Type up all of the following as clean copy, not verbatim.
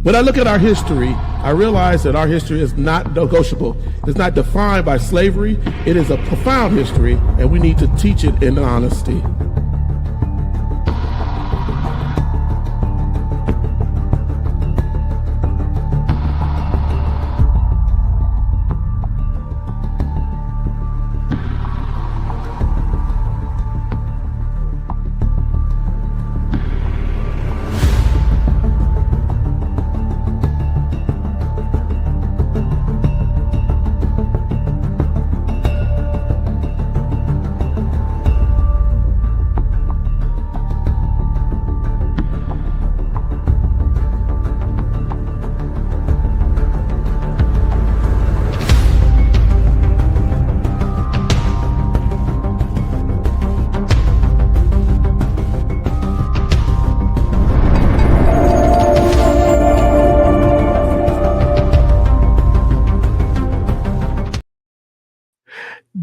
When I look at our history, I realize that our history is not negotiable. It's not defined by slavery. It is a profound history, and we need to teach it in honesty.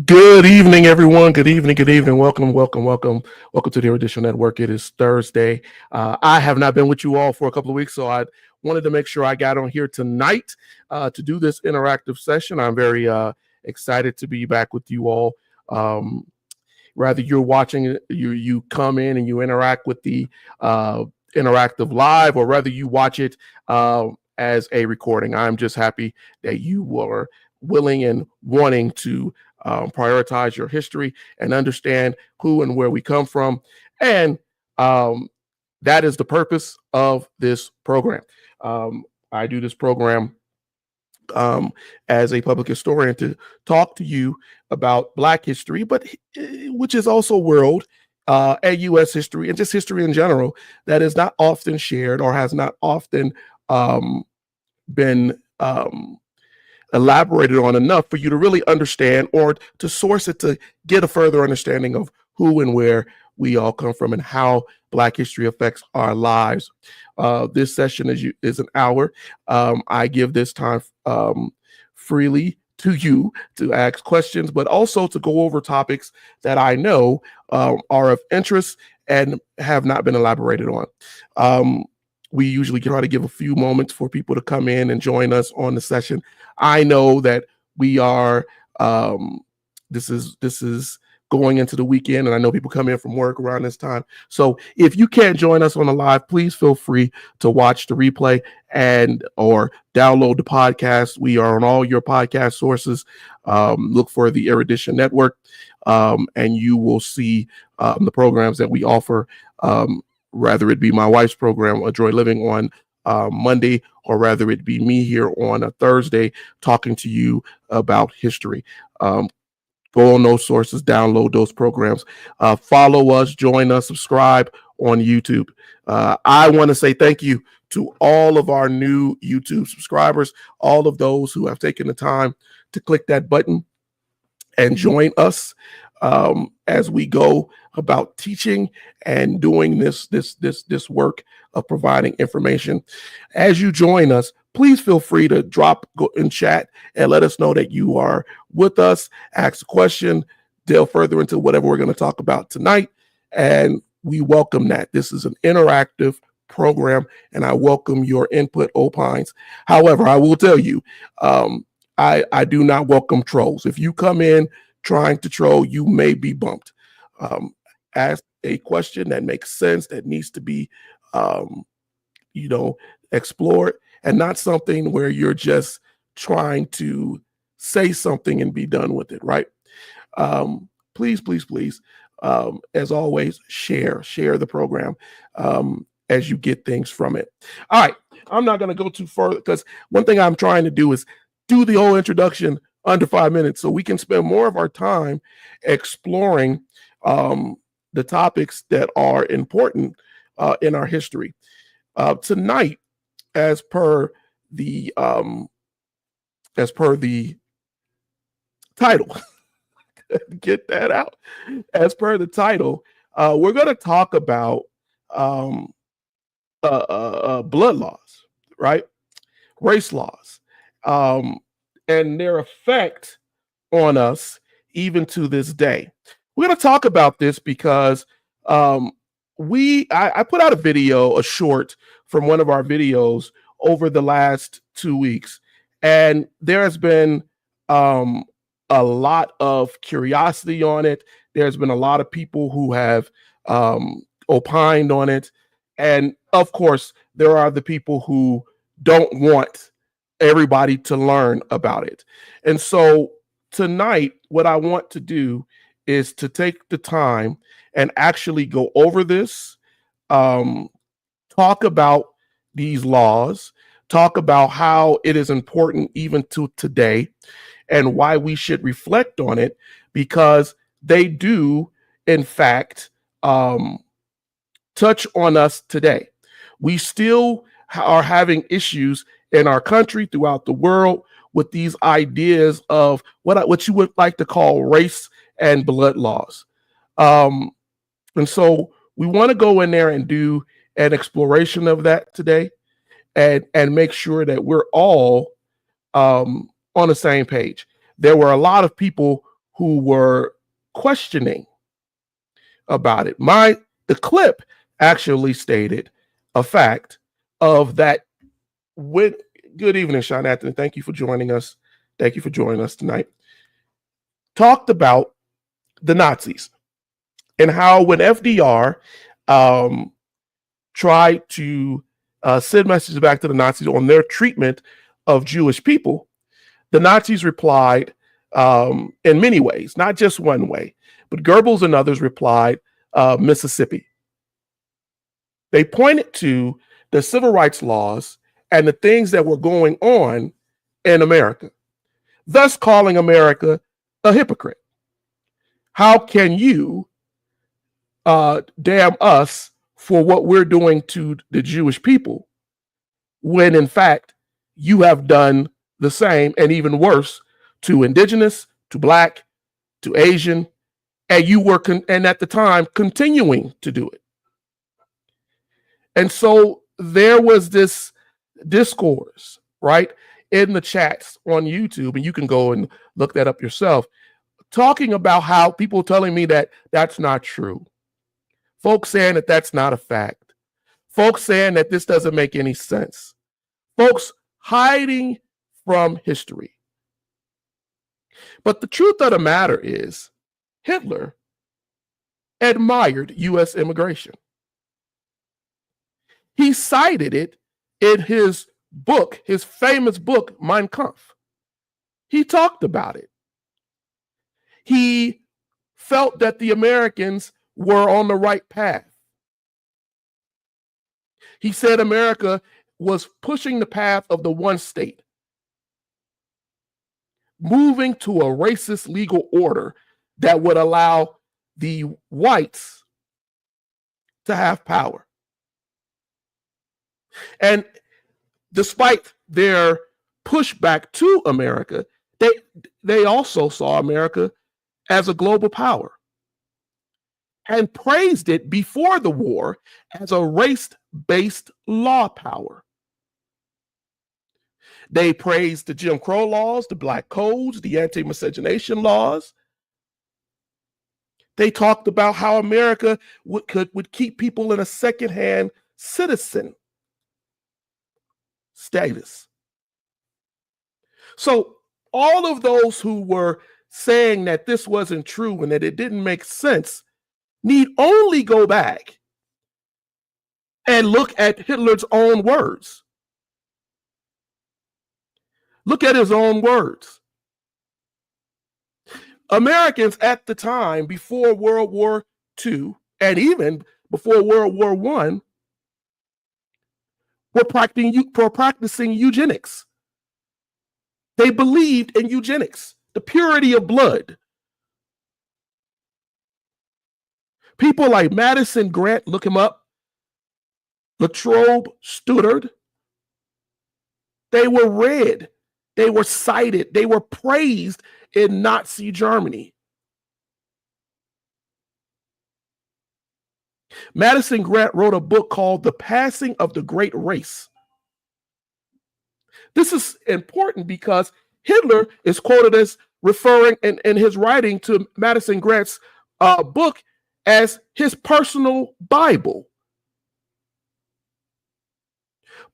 Good evening, everyone. Good evening. Good evening. Welcome to the Erudition Network. It is Thursday. I have not been with you all for a couple of weeks, so I wanted to make sure I got on here tonight to do this interactive session. I'm very excited to be back with you all. Whether you're watching, you come in and you interact with the interactive live, or whether you watch it as a recording. I'm just happy that you were willing and wanting to prioritize your history and understand who and where we come from. And that is the purpose of this program. I do this program as a public historian to talk to you about Black history, but which is also world and U.S. history and just history in general that is not often shared or has not often been elaborated on enough for you to really understand, or to source it to get a further understanding of who and where we all come from and how Black history affects our lives. This session is an hour. I give this time freely to you to ask questions, but also to go over topics that I know are of interest and have not been elaborated on. We usually try to give a few moments for people to come in and join us on the session. I know that we are, this is going into the weekend, and I know people come in from work around this time. So if you can't join us on the live, please feel free to watch the replay or download the podcast. We are on all your podcast sources. Look for the Erudition Network, and you will see the programs that we offer, rather it be my wife's program, A Joy Living, on Monday, or rather it be me here on a Thursday talking to you about history. Go on those sources, download those programs, follow us, join us, subscribe on YouTube. I want to say thank you to all of our new YouTube subscribers, all of those who have taken the time to click that button and join us as we go about teaching and doing this work of providing information. As you join us, please feel free to go in chat and let us know that you are with us. Ask a question, delve further into whatever we're going to talk about tonight, and we welcome that. This is an interactive program, and I welcome your input, opines. However, I will tell you, I do not welcome trolls. If you come in trying to troll, you may be bumped. Ask a question that makes sense, that needs to be, explored, and not something where you're just trying to say something and be done with it, right? Please, as always, share the program as you get things from it. All right, I'm not going to go too far, because one thing I'm trying to do is do the whole introduction under 5 minutes, so we can spend more of our time exploring the topics that are important in our history. Tonight, as per the title, get that out. As per the title, we're going to talk about blood laws, right? Race laws, and their effect on us even to this day. We're going to talk about this because I put out a video, a short from one of our videos over the last 2 weeks, and there has been um, a lot of curiosity on it. There's been a lot of people who have opined on it, and of course, there are the people who don't want everybody to learn about it. And so tonight, what I want to do is to take the time and actually go over this, um, talk about these laws, talk about how it is important even to today, and why we should reflect on it, because they do, in fact, touch on us today. We still are having issues in our country, throughout the world, with these ideas of what you would like to call race and blood laws. Um, and so we want to go in there and do an exploration of that today, and make sure that we're all on the same page. There were a lot of people who were questioning about it. The clip actually stated a fact of that. Good evening, Sean Anthony. Thank you for joining us. Thank you for joining us tonight. Talked about the Nazis and how when FDR tried to send messages back to the Nazis on their treatment of Jewish people, the Nazis replied in many ways, not just one way, but Goebbels and others replied, Mississippi. They pointed to the civil rights laws and the things that were going on in America, thus calling America a hypocrite. How can you damn us for what we're doing to the Jewish people, when in fact you have done the same and even worse to indigenous, to black, to Asian, and you were and at the time continuing to do it. And so there was this discourse, right, in the chats on YouTube, and you can go and look that up yourself, talking about how people telling me that that's not true. Folks saying that that's not a fact. Folks saying that this doesn't make any sense. Folks hiding from history. But the truth of the matter is, Hitler admired U.S. immigration. He cited it in his book, his famous book, Mein Kampf. He talked about it. He felt that the Americans were on the right path. He said America was pushing the path of the one state, moving to a racist legal order that would allow the whites to have power. And despite their pushback to America, they also saw America as a global power and praised it before the war as a race-based law power. They praised the Jim Crow laws, the black codes, the anti-miscegenation laws. They talked about how America would keep people in a second-hand citizen status. So all of those who were saying that this wasn't true and that it didn't make sense need only go back and look at Hitler's own words. Look at his own words. Americans at the time, before World War II, and even before World War I, were practicing eugenics. They believed in eugenics, the purity of blood. People like Madison Grant, look him up, Latrobe Stoddard, they were read, they were cited, they were praised in Nazi Germany. Madison Grant wrote a book called The Passing of the Great Race. This is important because Hitler is quoted as referring in his writing to Madison Grant's book as his personal Bible.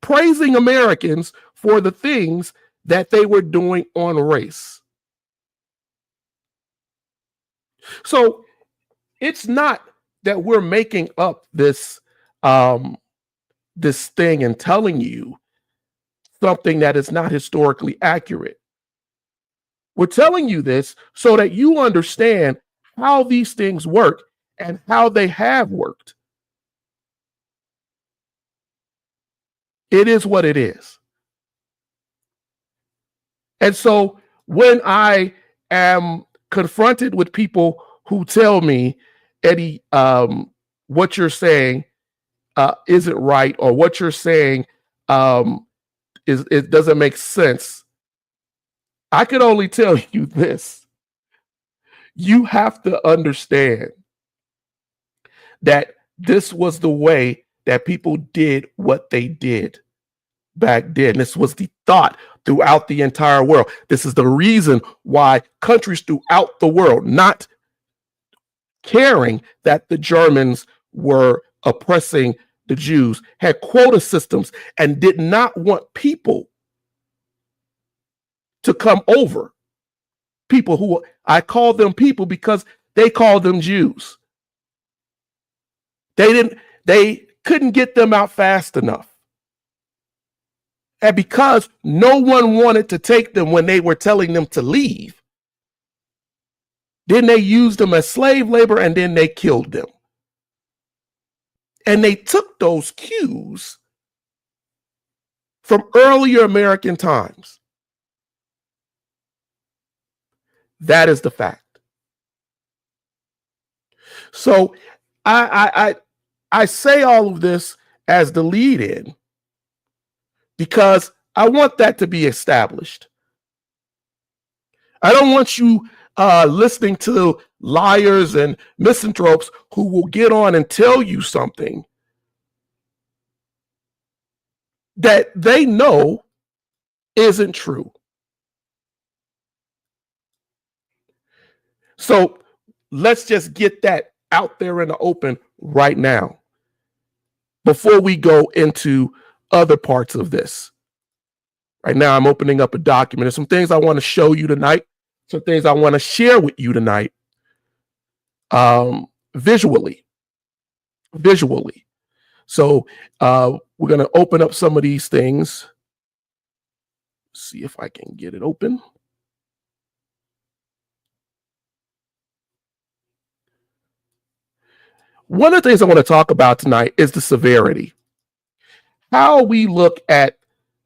praising Americans for the things that they were doing on race. So it's not that we're making up this this thing and telling you something that is not historically accurate. We're telling you this so that you understand how these things work and how they have worked. It is what it is. And so when I am confronted with people who tell me, Eddie, what you're saying isn't right, or what you're saying it doesn't make sense, I can only tell you this. You have to understand that this was the way that people did what they did back then. This was the thought throughout the entire world. This is the reason why countries throughout the world, not caring that the Germans were oppressing the Jews, had quota systems and did not want people to come over. People who, I call them people because they called them Jews. They couldn't get them out fast enough. And because no one wanted to take them when they were telling them to leave, then they used them as slave labor, and then they killed them. And they took those cues from earlier American times. That is the fact. So I say all of this as the lead in because I want that to be established. I don't want you listening to liars and misanthropes who will get on and tell you something that they know isn't true. So let's just get that out there in the open right now before we go into other parts of this. Right now, I'm opening up a document. There's some things I want to show you tonight, some things I want to share with you tonight, visually. So we're going to open up some of these things. See if I can get it open. One of the things I want to talk about tonight is the severity. How we look at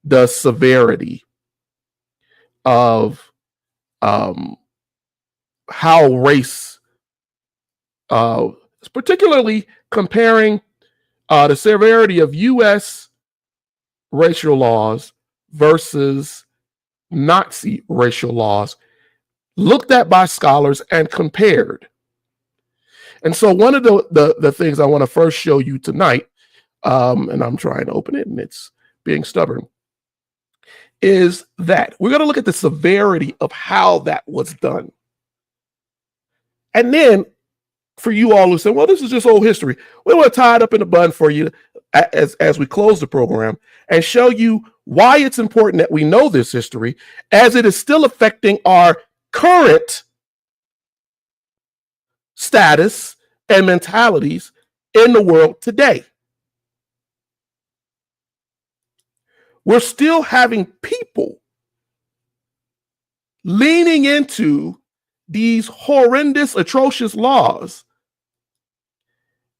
the severity of how race, particularly comparing the severity of U.S. racial laws versus Nazi racial laws, looked at by scholars and compared. And so one of the things I want to first show you tonight, and I'm trying to open it and it's being stubborn, is that we're going to look at the severity of how that was done. And then for you all who say, well, this is just old history, we want to tie it up in a bun for you as we close the program and show you why it's important that we know this history as it is still affecting our current status and mentalities in the world today. We're still having people leaning into these horrendous, atrocious laws,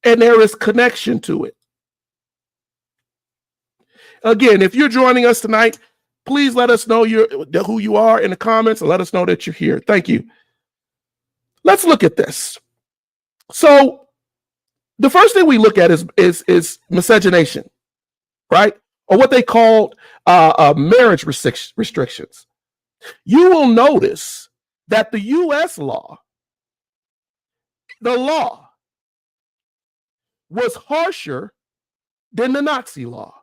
and there is connection to it. Again, if you're joining us tonight, please let us know who you are in the comments and let us know that you're here. Thank you. Let's look at this. So the first thing we look at is miscegenation, right? Or what they called marriage restrictions. You will notice that the U.S. law, the law, was harsher than the Nazi law.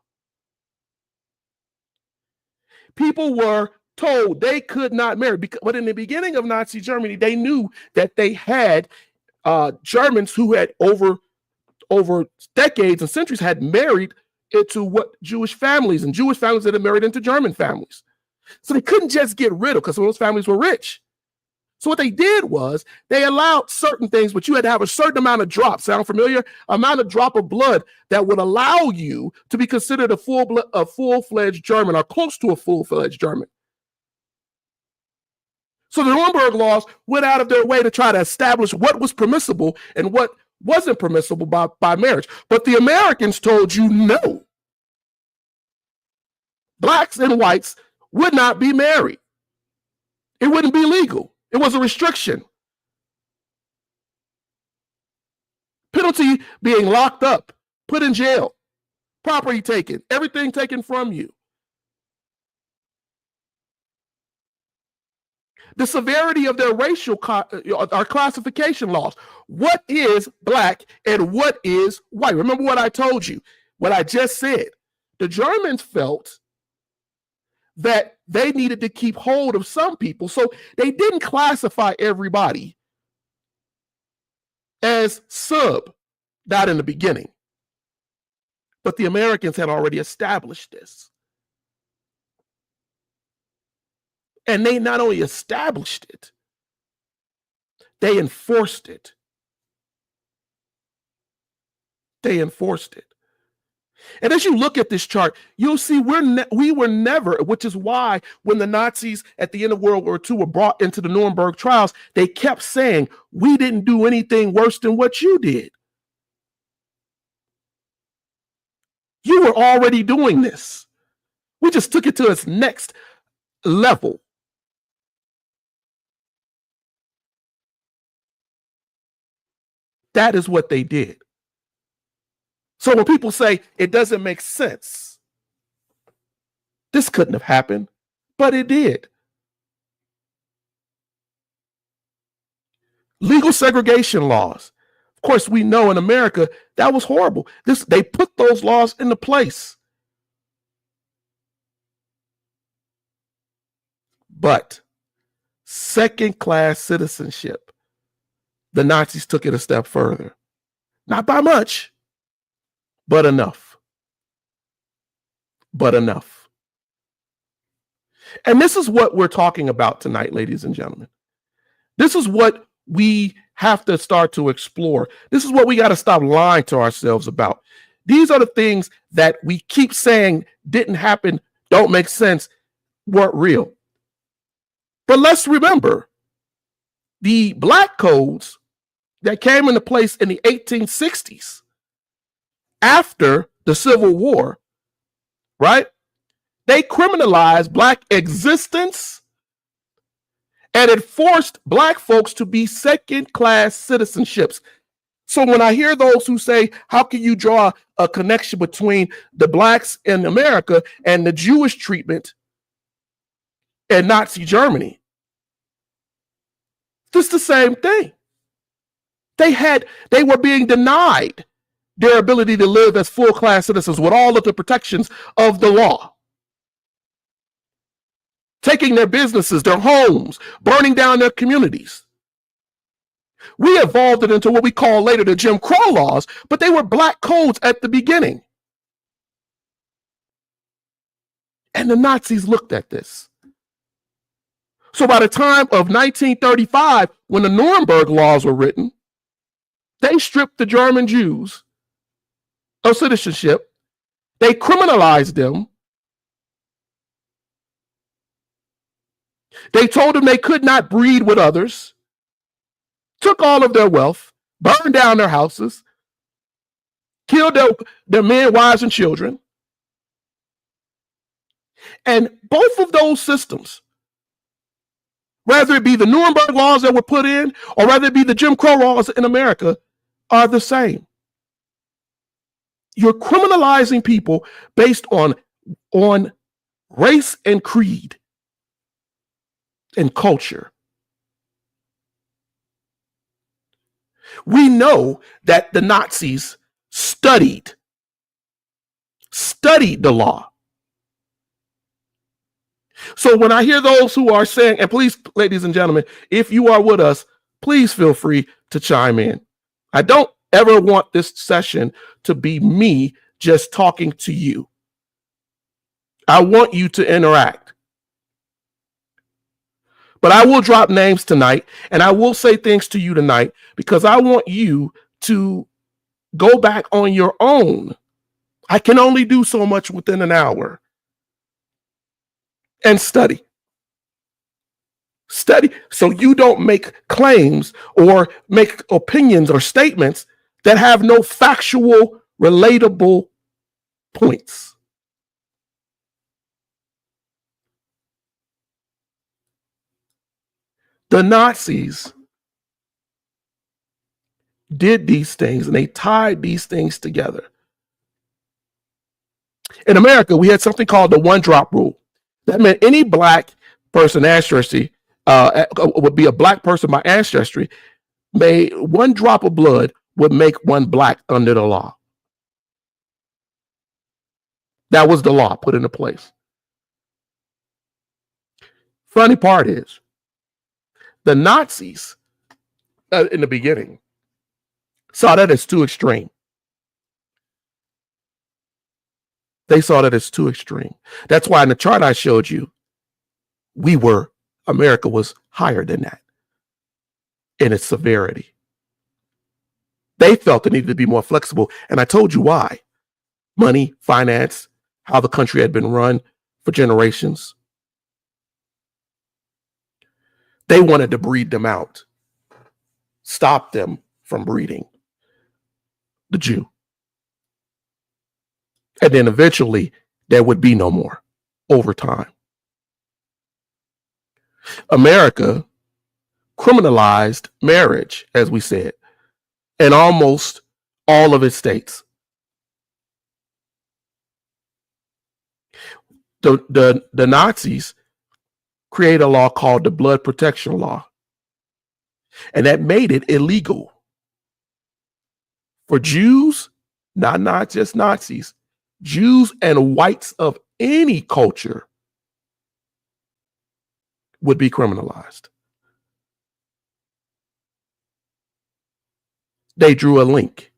People were told they could not marry, but in the beginning of Nazi Germany, they knew that they had Germans who had over decades and centuries had married into what Jewish families that had married into German families. So they couldn't just get rid of, because those families were rich. So what they did was they allowed certain things, but you had to have a certain amount of drops. Sound familiar? Amount of drop of blood that would allow you to be considered a full-fledged German, or close to a full-fledged German. So the Nuremberg laws went out of their way to try to establish what was permissible and what wasn't permissible by marriage. But the Americans told you no. Blacks and whites would not be married. It wouldn't be legal. It was a restriction. Penalty being locked up, put in jail, property taken, everything taken from you. The severity of their racial classification laws. What is black and what is white? Remember what I told you, what I just said. The Germans felt that they needed to keep hold of some people, so they didn't classify everybody as sub, not in the beginning. But the Americans had already established this. And they not only established it, they enforced it. They enforced it. And as you look at this chart, you'll see we were never, which is why when the Nazis at the end of World War II were brought into the Nuremberg trials, they kept saying, we didn't do anything worse than what you did. You were already doing this. We just took it to its next level. That is what they did. So when people say it doesn't make sense, this couldn't have happened, but it did. Legal segregation laws. Of course, we know in America that was horrible. They put those laws into place. But second-class citizenship, the Nazis took it a step further. Not by much, but enough. But enough. And this is what we're talking about tonight, ladies and gentlemen. This is what we have to start to explore. This is what we got to stop lying to ourselves about. These are the things that we keep saying didn't happen, don't make sense, weren't real. But let's remember, the black codes that came into place in the 1860s, after the Civil War, right? They criminalized black existence and it forced black folks to be second-class citizenships. So when I hear those who say, how can you draw a connection between the blacks in America and the Jewish treatment in Nazi Germany? It's the same thing. They were being denied their ability to live as full-class citizens with all of the protections of the law. Taking their businesses, their homes, burning down their communities. We evolved it into what we call later the Jim Crow laws, but they were black codes at the beginning. And the Nazis looked at this. So by the time of 1935, when the Nuremberg laws were written, they stripped the German Jews of citizenship. They criminalized them. They told them they could not breed with others, took all of their wealth, burned down their houses, killed their men, wives, and children. And both of those systems, whether it be the Nuremberg laws that were put in, or whether it be the Jim Crow laws in America, are the same. You're criminalizing people based on race and creed and culture. We know that the Nazis studied the law. So when I hear those who are saying, and please, ladies and gentlemen, if you are with us, please feel free to chime in. I don't ever want this session to be me just talking to you. I want you to interact. But I will drop names tonight, and I will say things to you tonight because I want you to go back on your own. I can only do so much within an hour. And study. Study so you don't make claims or make opinions or statements that have no factual, relatable points. The Nazis did these things and they tied these things together. In America, we had something called the one drop rule. That meant any black person ancestry would be a black person by ancestry. One drop of blood would make one black under the law. That was the law put into place. Funny part is, the Nazis in the beginning saw that as too extreme. They saw that as too extreme. That's why in the chart I showed you, America was higher than that in its severity. They felt it needed to be more flexible. And I told you why. Money, finance, how the country had been run for generations. They wanted to breed them out, stop them from breeding the Jew. And then eventually there would be no more over time. America criminalized marriage, as we said, in almost all of its states. The Nazis created a law called the Blood Protection Law, and that made it illegal for Jews, not just Nazis, Jews and whites of any culture would be criminalized. They drew a link.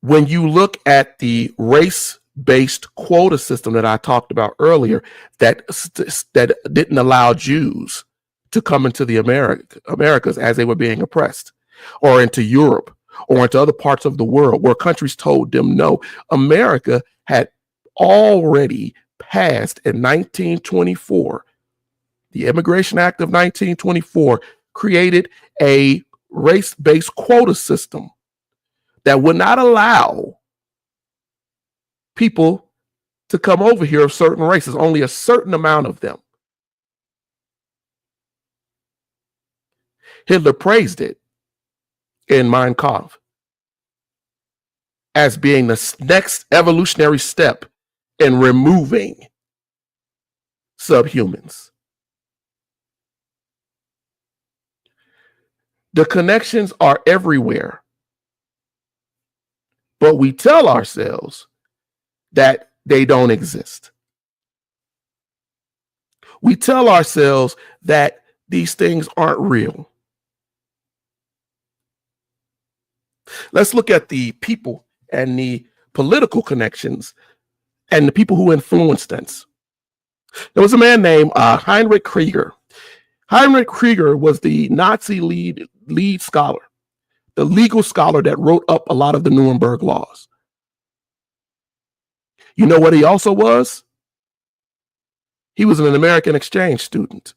When you look at the race-based quota system that I talked about earlier, that didn't allow Jews to come into the Americas as they were being oppressed, or into Europe, or into other parts of the world where countries told them no, America had already passed in 1924. The Immigration Act of 1924 created a race-based quota system that would not allow people to come over here of certain races, only a certain amount of them. Hitler praised it in Mein Kampf as being the next evolutionary step in removing subhumans. The connections are everywhere, but we tell ourselves that they don't exist. We tell ourselves that these things aren't real. Let's look at the people and the political connections and the people who influenced us. There was a man named Heinrich Krieger. Heinrich Krieger was the Nazi lead scholar, the legal scholar that wrote up a lot of the Nuremberg laws. You know what he also was? He was an American exchange student.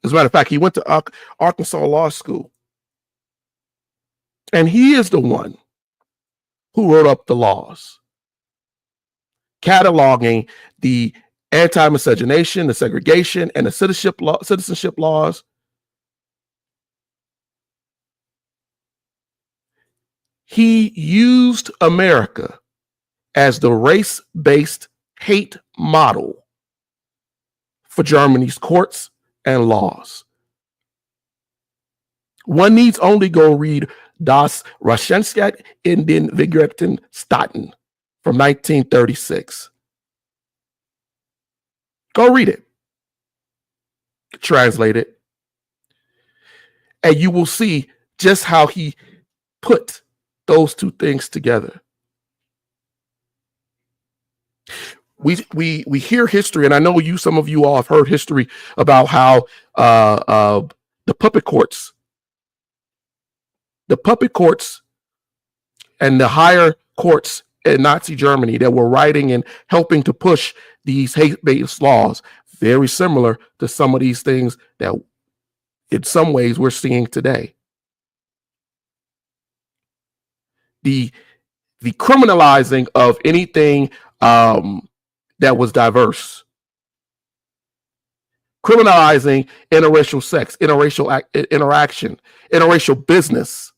As a matter of fact, he went to Arkansas Law School. And he is the one who wrote up the laws, cataloging the anti-miscegenation, the segregation, and the citizenship laws. He used America as the race-based hate model for Germany's courts and laws. One needs only go read Das Rechtsstaat in den Vereinigten Staaten from 1936. Go read it. Translate it. And you will see just how he put those two things together. We hear history, and I know some of you all have heard history about how the puppet courts and the higher courts in Nazi Germany that were writing and helping to push these hate-based laws, very similar to some of these things that in some ways we're seeing today. The criminalizing of anything that was diverse, criminalizing interracial sex, interracial interaction, interracial business.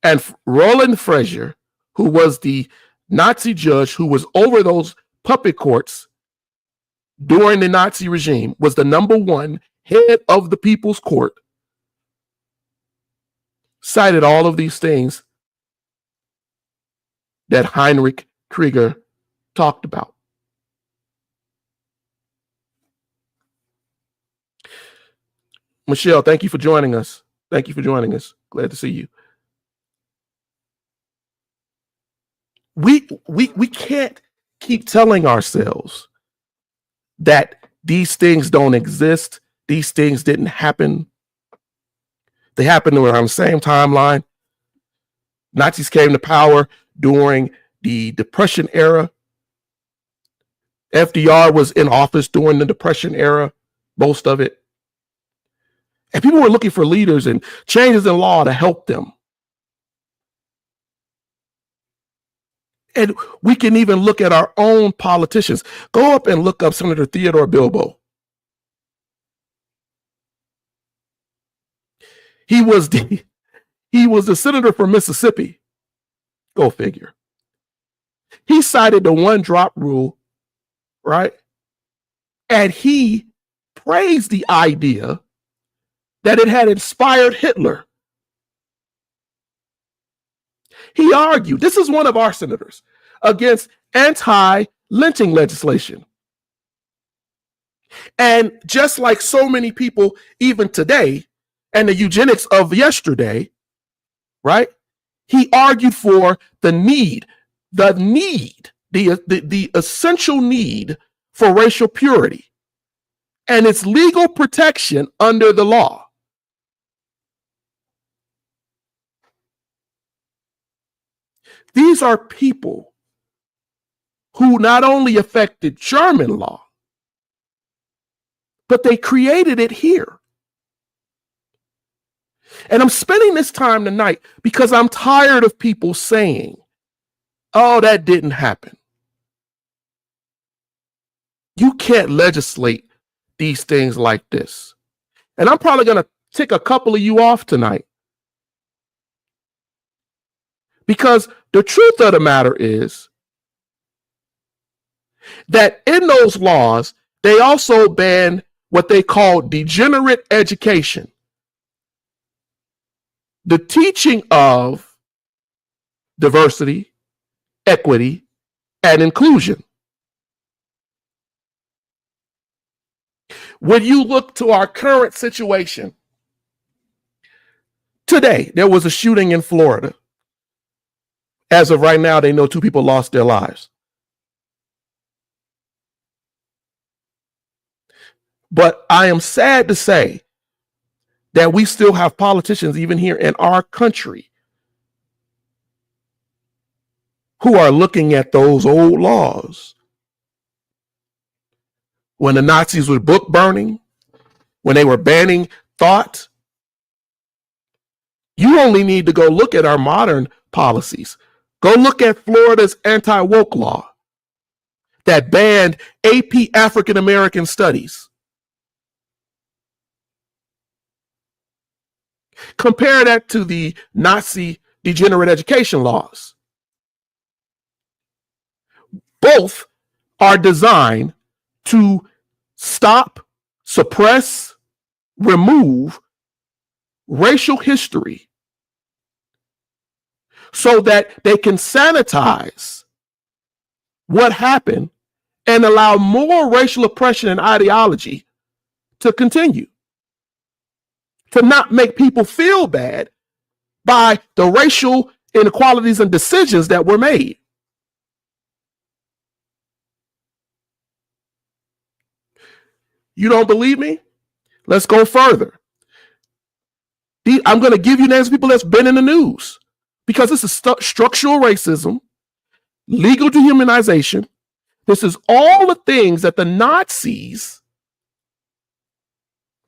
And Roland Frazier, who was the Nazi judge who was over those puppet courts during the Nazi regime, was the #1 head of the People's Court, cited all of these things that Heinrich Krieger talked about. Michelle, thank you for joining us. Glad to see you. We can't keep telling ourselves that these things don't exist. These things didn't happen. They happened around the same timeline. Nazis came to power during the Depression era. FDR was in office during the Depression era, most of it. And people were looking for leaders and changes in law to help them. And we can even look at our own politicians. Go up and look up Senator Theodore Bilbo. He was the senator from Mississippi. Go figure. He cited the one-drop rule, right? And he praised the idea that it had inspired Hitler. He argued, this is one of our senators, against anti-lynching legislation. And just like so many people, even today, and the eugenics of yesterday, right? He argued for the essential need for racial purity and its legal protection under the law. These are people who not only affected German law, but they created it here. And I'm spending this time tonight because I'm tired of people saying, oh, that didn't happen. You can't legislate these things like this. And I'm probably going to tick a couple of you off tonight. Because the truth of the matter is that in those laws, they also ban what they call degenerate education. The teaching of diversity, equity, and inclusion. When you look to our current situation, today there was a shooting in Florida. As of right now, they know 2 people lost their lives. But I am sad to say that we still have politicians, even here in our country, who are looking at those old laws. When the Nazis were book burning, when they were banning thought, you only need to go look at our modern policies. Go look at Florida's anti-woke law that banned AP African American Studies. Compare that to the Nazi degenerate education laws. Both are designed to stop, suppress, remove racial history so that they can sanitize what happened and allow more racial oppression and ideology to continue, to not make people feel bad by the racial inequalities and decisions that were made. You don't believe me? Let's go further. I'm going to give you names of people that's been in the news, because this is structural racism, legal dehumanization. This is all the things that the Nazis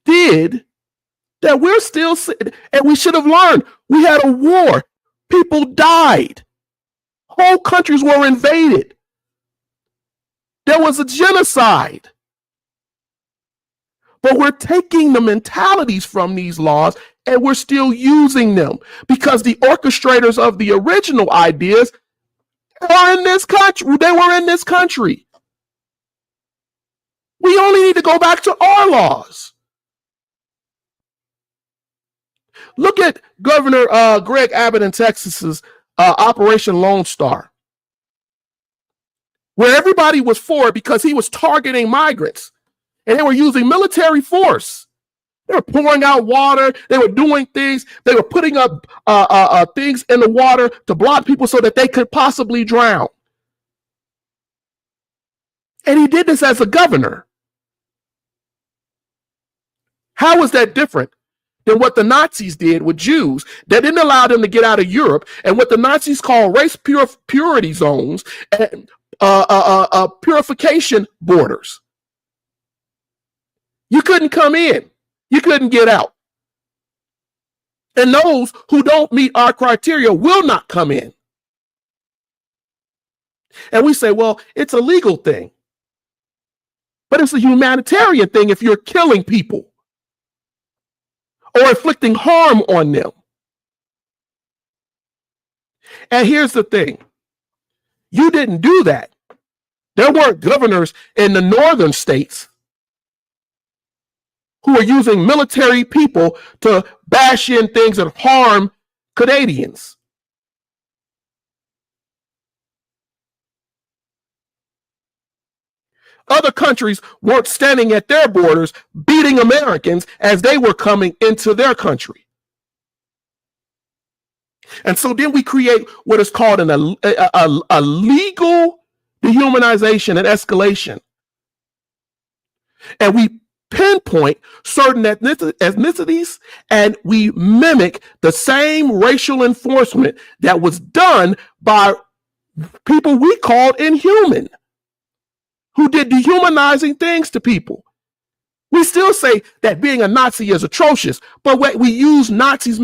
did that we're still, and we should have learned. We had a war. People died. Whole countries were invaded. There was a genocide. But we're taking the mentalities from these laws and we're still using them because the orchestrators of the original ideas are in this country. They were in this country. We only need to go back to our laws. Look at Governor Greg Abbott in Texas's Operation Lone Star, where everybody was for it because he was targeting migrants and they were using military force. They were pouring out water. They were doing things. They were putting up things in the water to block people so that they could possibly drown. And he did this as a governor. How is that different than what the Nazis did with Jews that didn't allow them to get out of Europe, and what the Nazis call race purity zones and purification borders? You couldn't come in. You couldn't get out. And those who don't meet our criteria will not come in. And we say, well, it's a legal thing. But it's a humanitarian thing if you're killing people or inflicting harm on them. And here's the thing. You didn't do that. There weren't governors in the northern states who are using military people to bash in things and harm Canadians. Other countries weren't standing at their borders beating Americans as they were coming into their country. And so then we create what is called a legal dehumanization and escalation. And we pinpoint certain ethnicities and we mimic the same racial enforcement that was done by people we called inhuman, who did dehumanizing things to people. We still say that being a Nazi is atrocious, but we use Nazis'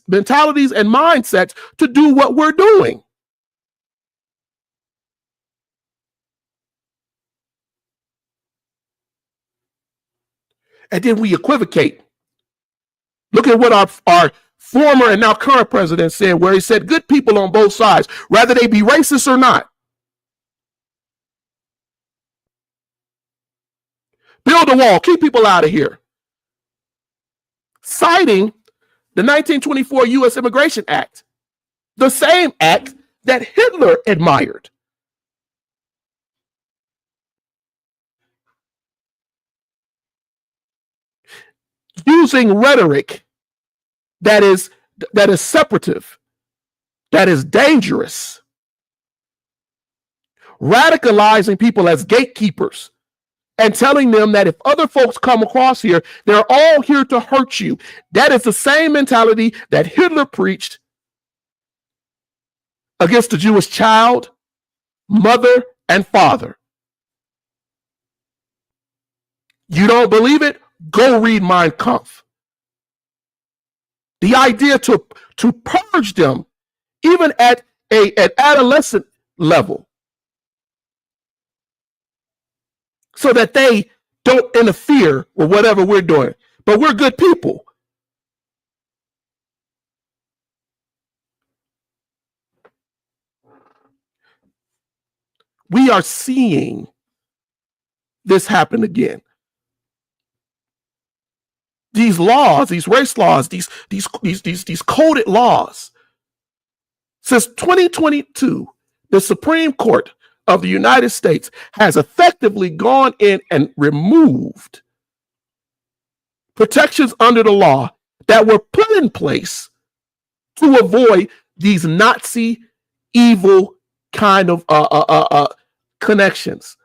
mentalities and mindsets to do what we're doing. And then we equivocate. Look at what our former and now current president said, where he said good people on both sides, whether they be racist or not. Build a wall, keep people out of here. Citing the 1924 U.S. Immigration Act, the same act that Hitler admired. Using rhetoric that is separative, that is dangerous, radicalizing people as gatekeepers, and telling them that if other folks come across here, they're all here to hurt you. That is the same mentality that Hitler preached against the Jewish child, mother, and father. You don't believe it? Go read Mein Kampf. The idea to purge them, even at an adolescent level, so that they don't interfere with whatever we're doing. But we're good people. We are seeing this happen again. These laws, these race laws, these coded laws. Since 2022, the Supreme Court of the United States has effectively gone in and removed protections under the law that were put in place to avoid these Nazi evil kind of connections.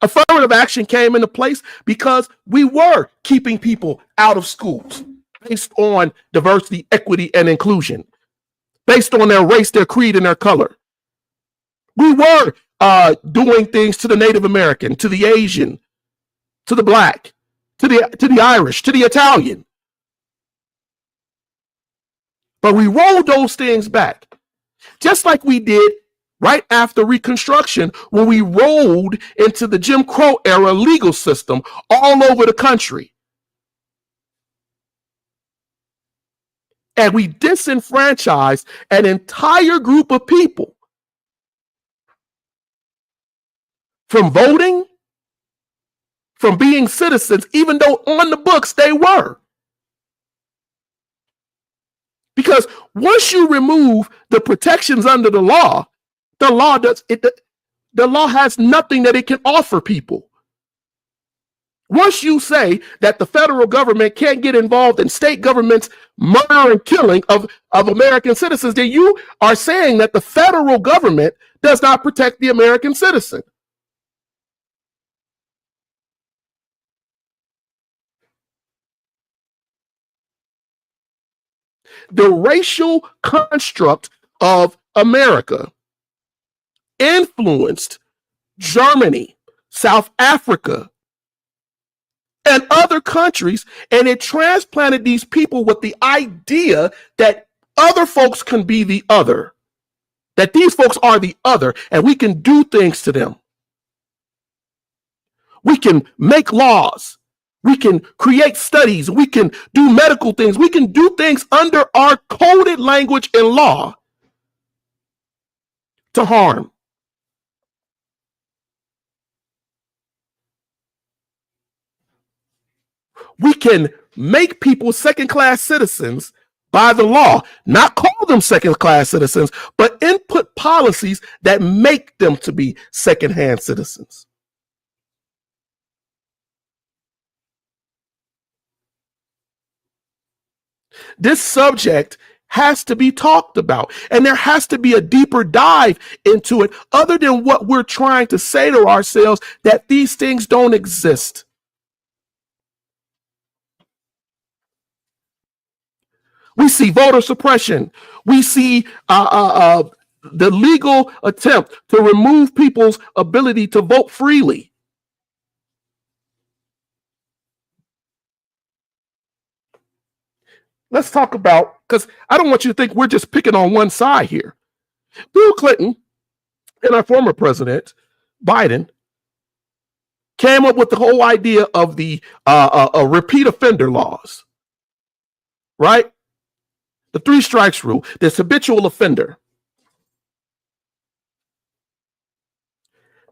Affirmative action came into place because we were keeping people out of schools based on diversity, equity, and inclusion, based on their race, their creed, and their color. We were doing things to the Native American, to the Asian, to the Black, to the Irish, to the Italian. But we rolled those things back, just like we did right after Reconstruction, when we rolled into the Jim Crow era legal system all over the country. And we disenfranchised an entire group of people from voting, from being citizens, even though on the books they were. Because once you remove the protections under the law has nothing that it can offer people. Once you say that the federal government can't get involved in state government's murder and killing of American citizens, then you are saying that the federal government does not protect the American citizen. The racial construct of America influenced Germany, South Africa, and other countries, and it transplanted these people with the idea that other folks can be the other, that these folks are the other, and we can do things to them. We can make laws. We can create studies. We can do medical things. We can do things under our coded language and law to harm. We can make people second-class citizens by the law, not call them second-class citizens, but input policies that make them to be second-hand citizens. This subject has to be talked about, and there has to be a deeper dive into it, other than what we're trying to say to ourselves, that these things don't exist. We see voter suppression. We see the legal attempt to remove people's ability to vote freely. Let's talk about, because I don't want you to think we're just picking on one side here. Bill Clinton and our former president, Biden, came up with the whole idea of the repeat offender laws, right? The 3 strikes rule, this habitual offender.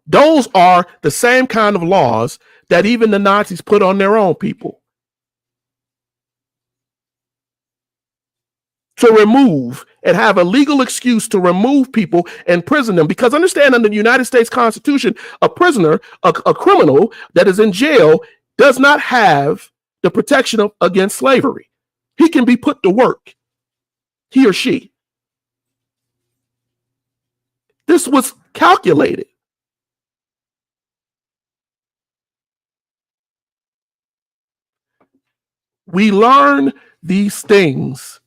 Those are the same kind of laws that even the Nazis put on their own people to remove and have a legal excuse to remove people and imprison them. Because understand, under the United States Constitution, a prisoner, a criminal that is in jail, does not have the protection against slavery. He can be put to work, he or she. This was calculated. We learn these things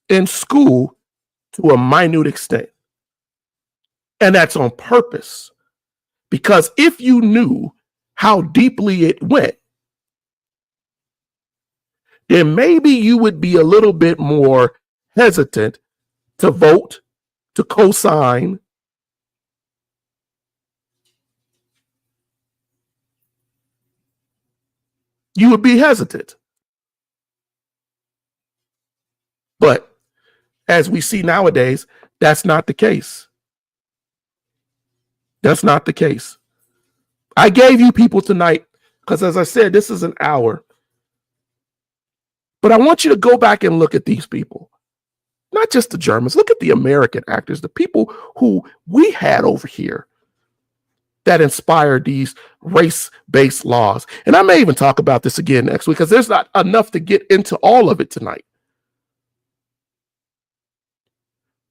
in school to a minute extent. And that's on purpose. Because if you knew how deeply it went, then maybe you would be a little bit more hesitant to vote, to co-sign. You would be hesitant. But as we see nowadays, that's not the case. That's not the case. I gave you people tonight because, as I said, this is an hour. But I want you to go back and look at these people. Not just the Germans. Look at the American actors, the people who we had over here. that inspired these race-based laws. And I may even talk about this again next week because there's not enough to get into all of it tonight.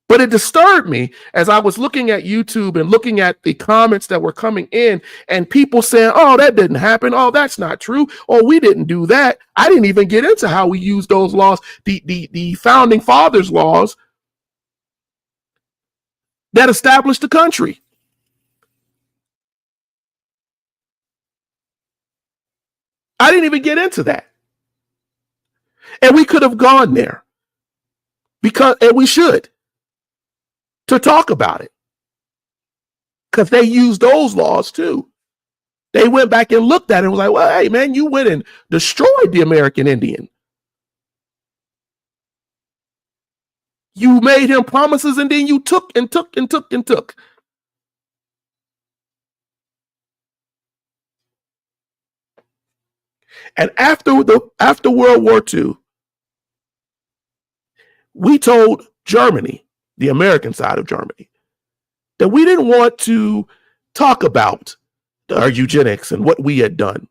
But it disturbed me as I was looking at YouTube and looking at the comments that were coming in and people saying, oh, that didn't happen. Oh, that's not true. Oh, we didn't do that. I didn't even get into how we used those laws, the founding fathers' laws that established the country. I didn't even get into that. And we could have gone there and we should, to talk about it. Because they used those laws too. They went back and looked at it and was like, well, hey man, you went and destroyed the American Indian. You made him promises and then you took and took and took and took. And after World War II, we told Germany, the American side of Germany, that we didn't want to talk about our eugenics and what we had done.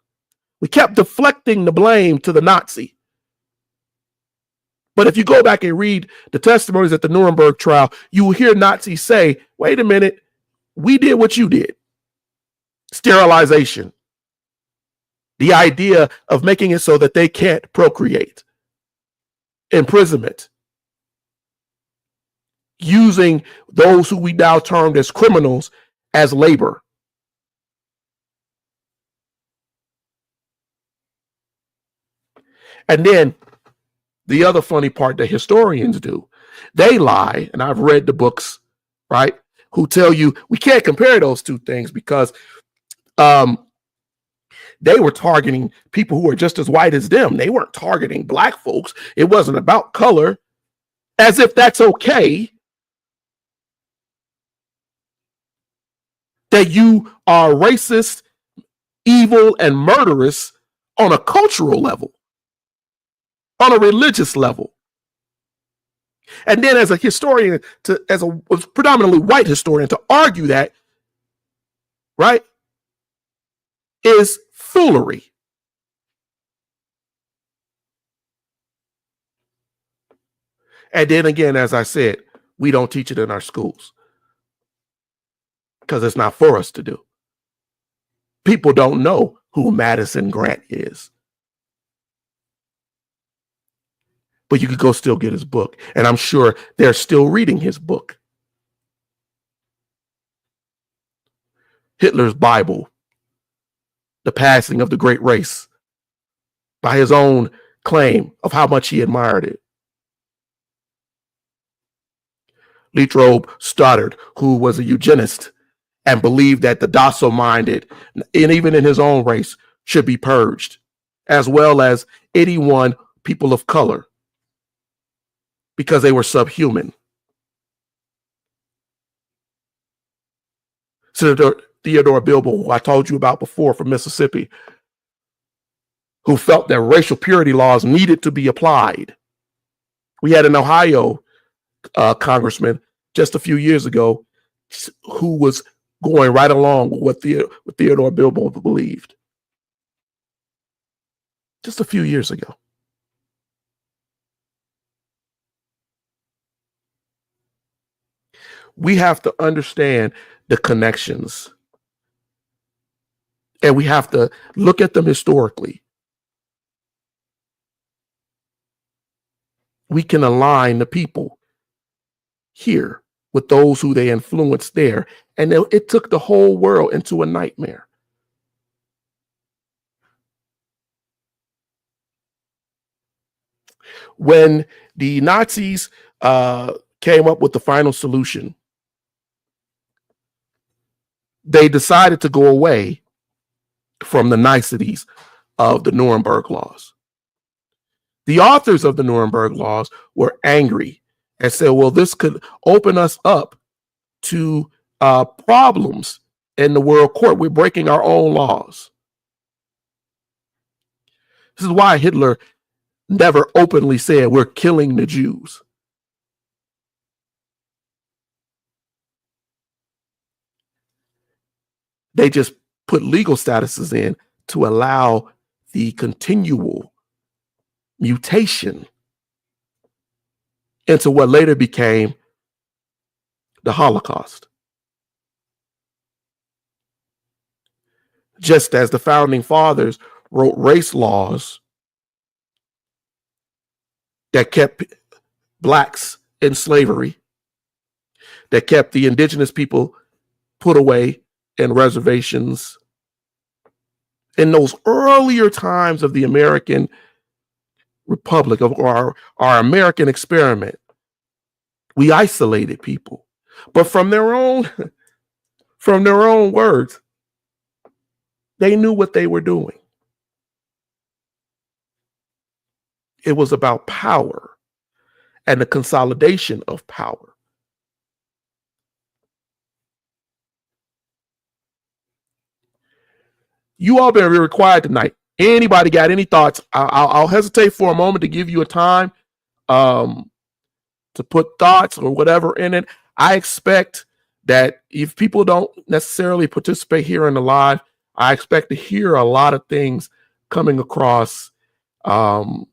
We kept deflecting the blame to the Nazi. But if you go back and read the testimonies at the Nuremberg trial, you will hear Nazis say, wait a minute, we did what you did. Sterilization. The idea of making it so that they can't procreate. Imprisonment. Using those who we now termed as criminals as labor. And then the other funny part that historians do, they lie, and I've read the books, right, who tell you we can't compare those two things because they were targeting people who were just as white as them. They weren't targeting black folks. It wasn't about color, as if that's okay. That you are racist, evil, and murderous on a cultural level, on a religious level. And then as a historian, as a predominantly white historian, to argue that, right, is foolery. And then again, as I said, we don't teach it in our schools because it's not for us to do. People don't know who Madison Grant is. But you could go still get his book. And I'm sure they're still reading his book. Hitler's Bible, The Passing of the Great Race, by his own claim of how much he admired it. Lietrobe Stoddard, who was a eugenist and believed that the docile-minded, and even in his own race, should be purged, as well as 81 people of color, because they were subhuman. Senator Theodore Bilbo, who I told you about before from Mississippi, who felt that racial purity laws needed to be applied. We had an Ohio congressman just a few years ago who was going right along with what Theodore Bilbo believed. Just a few years ago. We have to understand the connections. And we have to look at them historically. We can align the people here with those who they influenced there. And it took the whole world into a nightmare. When the Nazis came up with the final solution, they decided to go away from the niceties of the Nuremberg laws. The authors of the Nuremberg laws were angry and said, well, this could open us up to problems in the world court. We're breaking our own laws. This is why Hitler never openly said we're killing the Jews. They just put legal statuses in to allow the continual mutation into what later became the Holocaust. Just as the founding fathers wrote race laws that kept blacks in slavery, that kept the indigenous people put away in reservations. In those earlier times of the American Republic, of our American experiment, we isolated people. But from their own words, they knew what they were doing. It was about power and the consolidation of power. You all been very quiet tonight. Anybody got any thoughts? I'll hesitate for a moment to give you a time to put thoughts or whatever in it. I expect that if people don't necessarily participate here in the live, I expect to hear a lot of things coming across in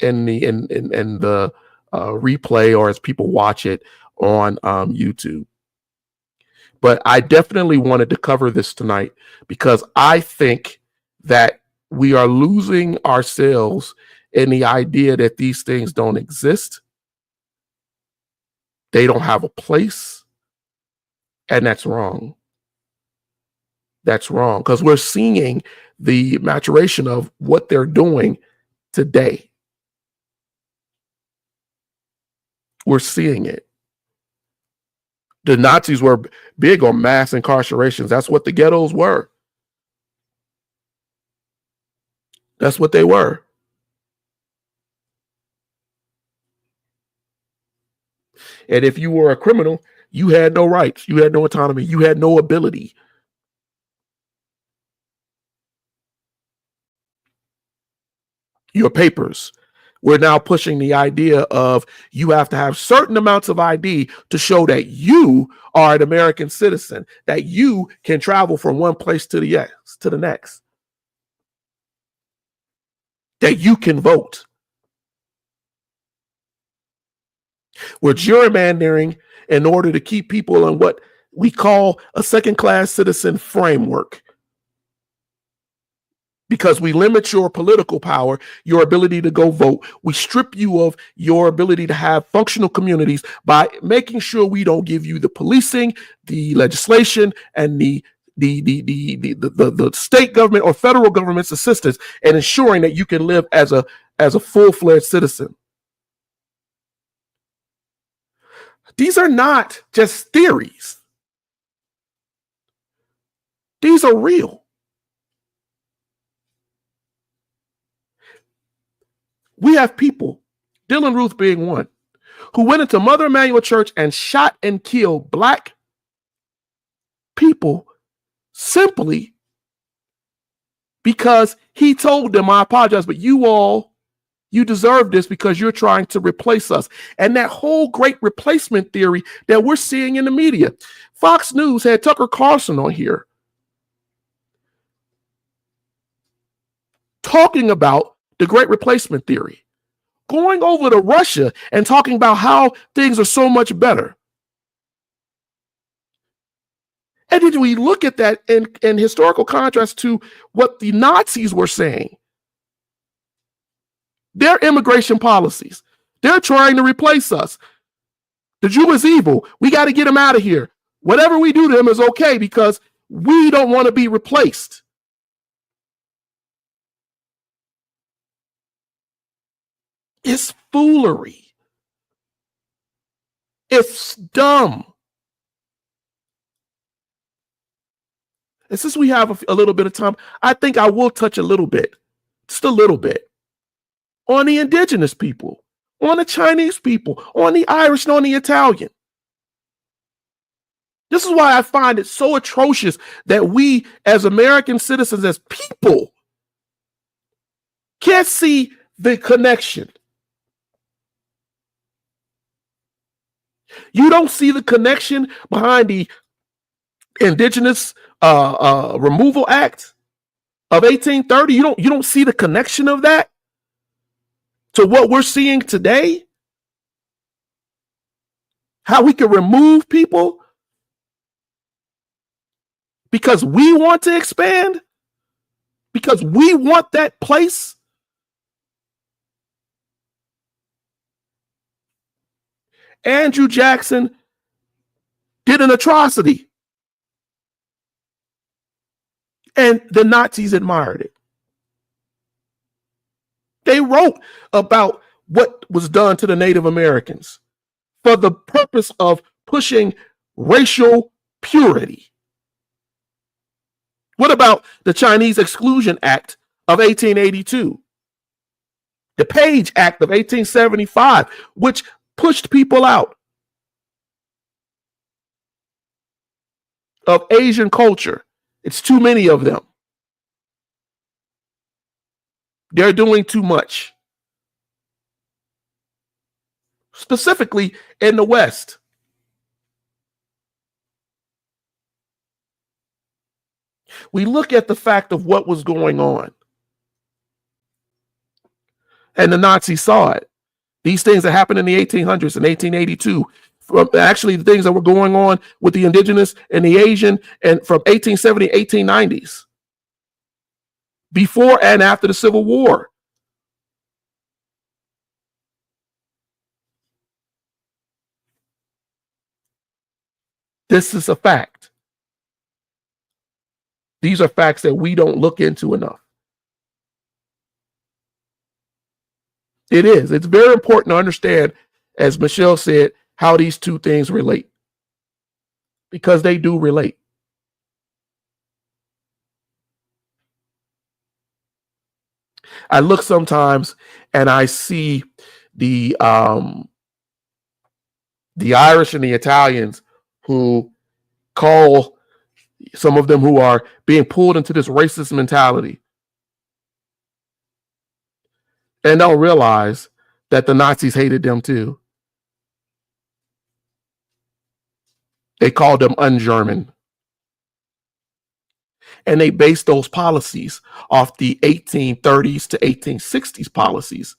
the replay, or as people watch it on YouTube. But I definitely wanted to cover this tonight because I think that we are losing ourselves in the idea that these things don't exist. They don't have a place. And that's wrong. That's wrong, because we're seeing the maturation of what they're doing today. We're seeing it. The Nazis were big on mass incarcerations. That's what the ghettos were. That's what they were. And if you were a criminal, you had no rights. You had no autonomy. You had no ability. Your papers. We're now pushing the idea of you have to have certain amounts of ID to show that you are an American citizen, that you can travel from one place to the next, that you can vote. We're gerrymandering in order to keep people in what we call a second-class citizen framework. Because we limit your political power, your ability to go vote. We strip you of your ability to have functional communities by making sure we don't give you the policing, the legislation, and the state government or federal government's assistance, and ensuring that you can live as a full-fledged citizen. These are not just theories. These are real. We have people, Dylan Ruth being one, who went into Mother Emanuel Church and shot and killed Black people simply because he told them, I apologize, but you deserve this because you're trying to replace us. And that whole great replacement theory that we're seeing in the media. Fox News had Tucker Carlson on here talking about the great replacement theory, going over to Russia and talking about how things are so much better. And then we look at that in historical contrast to what the Nazis were saying. Their immigration policies, they're trying to replace us. The Jew is evil. We got to get him out of here. Whatever we do to him is okay because we don't want to be replaced. It's foolery. It's dumb. And since we have a little bit of time, I think I will touch a little bit, just a little bit, on the indigenous people, on the Chinese people, on the Irish, and on the Italian. This is why I find it so atrocious that we, as American citizens, as people, can't see the connection. You don't see the connection behind the Indigenous Removal Act of 1830. You don't see the connection of that to what we're seeing today? How we can remove people because we want to expand? Because we want that place? Andrew Jackson did an atrocity, and the Nazis admired it. They wrote about what was done to the Native Americans for the purpose of pushing racial purity. What about the Chinese Exclusion Act of 1882? The Page Act of 1875, which pushed people out of Asian culture. It's too many of them. They're doing too much. Specifically in the West. We look at the fact of what was going on. And the Nazis saw it. These things that happened in the 1800s and 1882, actually the things that were going on with the indigenous and the Asian, and from 1870, 1890s, before and after the Civil War. This is a fact. These are facts that we don't look into enough. It is. It's very important to understand, as Michelle said, how these two things relate. Because they do relate. I look sometimes and I see the Irish and the Italians who call, some of them who are being pulled into this racist mentality, and don't realize that the Nazis hated them too. They called them un-German. And they based those policies off the 1830s to 1860s policies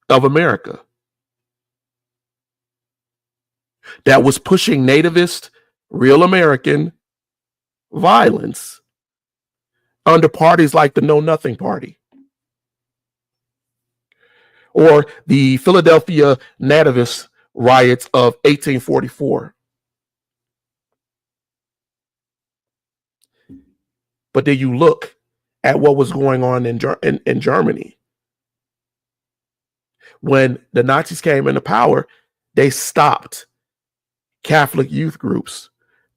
of America that was pushing nativist, real American violence under parties like the Know Nothing Party or the Philadelphia nativist riots of 1844. But then you look at what was going on in Germany. When the Nazis came into power, they stopped Catholic youth groups.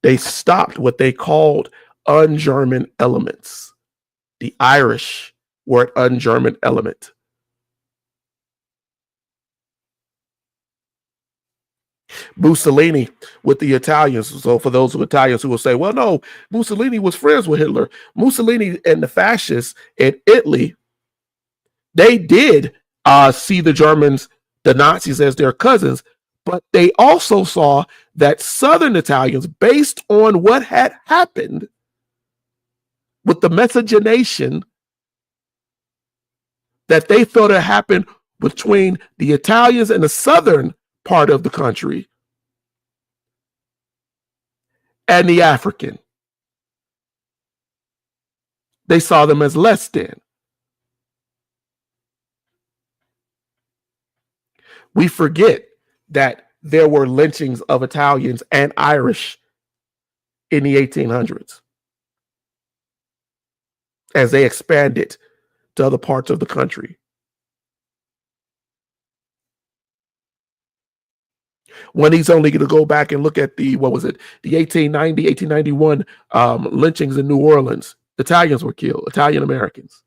They stopped what they called un-German elements. The Irish were an un-German element. Mussolini with the Italians. So for those Italians who will say, well, no, Mussolini was friends with Hitler. Mussolini and the fascists in Italy, they did see the Germans, the Nazis, as their cousins, but they also saw that Southern Italians, based on what had happened with the miscegenation that they felt had happened between the Italians and the Southern part of the country and the African. They saw them as less than. We forget that there were lynchings of Italians and Irish in the 1800s as they expanded to other parts of the country. When he's only going to go back and look at the 1890, 1891 lynchings in New Orleans. Italians were killed, Italian Americans.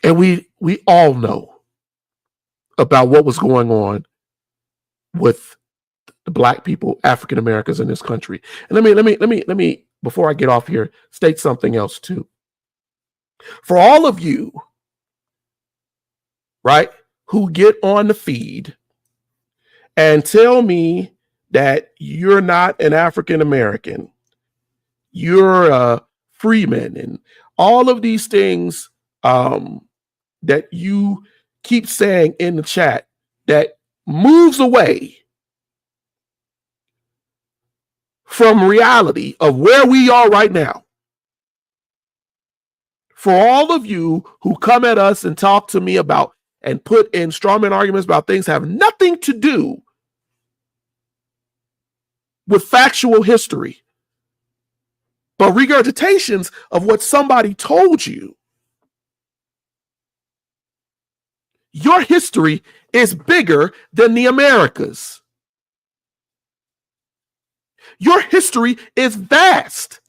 And we all know about what was going on with the Black people, African Americans in this country. And let me, before I get off here, state something else too. For all of you, right, who get on the feed and tell me that you're not an African American, you're a freeman, and all of these things that you keep saying in the chat that moves away from reality of where we are right now. For all of you who come at us and talk to me about and put in strawman arguments about things that have nothing to do with factual history, but regurgitations of what somebody told you, your history is bigger than the Americas. Your history is vast.